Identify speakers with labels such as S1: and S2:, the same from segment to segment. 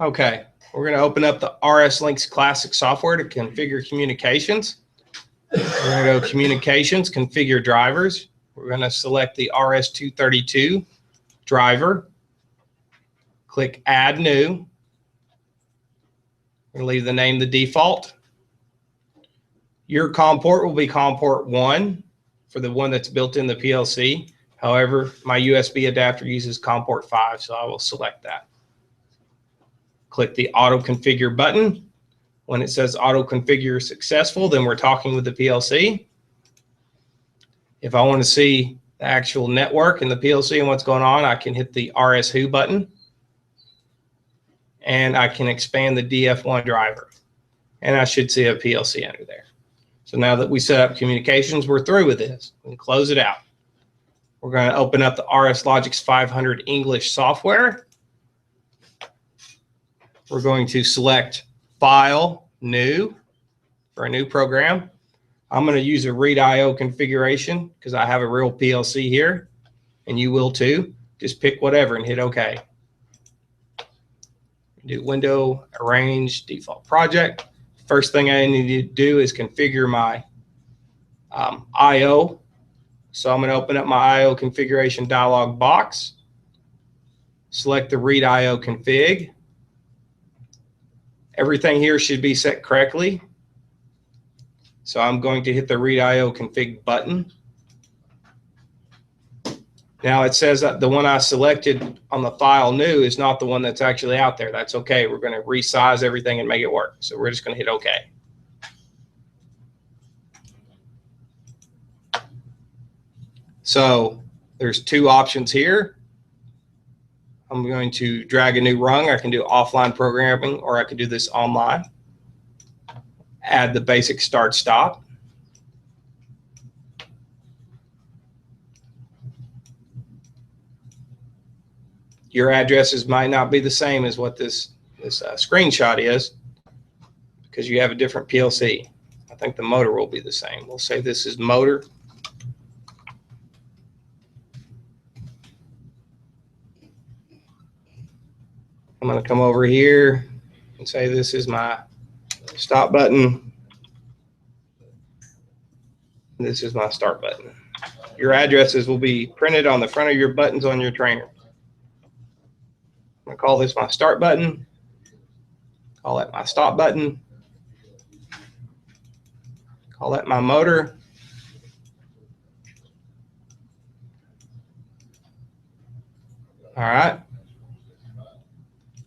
S1: Okay, we're going to open up the RS Links Classic software to configure communications. We're going to go Communications, Configure Drivers. We're going to select the RS-232 driver. Click Add New. We're going to leave the name the default. Your COM port will be COM port 1 for the one that's built in the PLC. However, my USB adapter uses COM port 5, so I will select that. Click the Auto Configure button. When it says Auto Configure Successful, then we're talking with the PLC. If I want to see the actual network and the PLC and what's going on, I can hit the RS Who button. And I can expand the DF1 driver. And I should see a PLC under there. So now that we set up communications, we're through with this. We can close it out. We're going to open up the RS Logix 500 English software. We're going to select File, New, for a new program. I'm going to use a Read IO configuration because I have a real PLC here, and you will too. Just pick whatever and hit OK. Do Window, Arrange, Default Project. First thing I need to do is configure my IO. So I'm going to open up my IO configuration dialog box. Select the Read IO config. Everything here should be set correctly. So I'm going to hit the Read IO config button. Now it says that the one I selected on the file new is not the one that's actually out there. That's okay. We're going to resize everything and make it work. So we're just going to hit OK. So there's two options here. I'm going to drag a new rung. I can do offline programming, or I can do this online. Add the basic start stop. Your addresses might not be the same as what this screenshot is because you have a different PLC. I think the motor will be the same. We'll say this is motor. I'm going to come over here and say this is my stop button. This is my start button. Your addresses will be printed on the front of your buttons on your trainer. I'm going to call this my start button. Call that my stop button. Call that my motor. All right.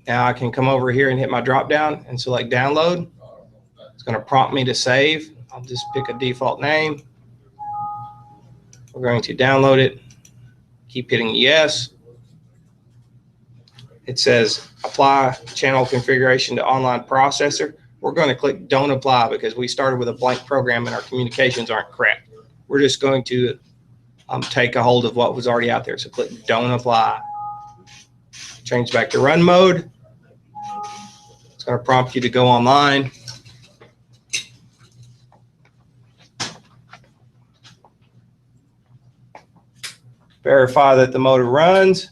S1: Now I can come over here and hit my drop down and select download. It's going to prompt me to save. I'll just pick a default name. We're going to download it. Keep hitting yes. It says apply channel configuration to online processor. We're going to click don't apply because we started with a blank program and our communications aren't correct. We're just going to take a hold of what was already out there. So click don't apply. Change back to run mode. It's going to prompt you to go online. Verify that the motor runs.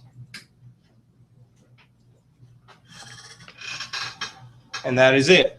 S1: And that is it.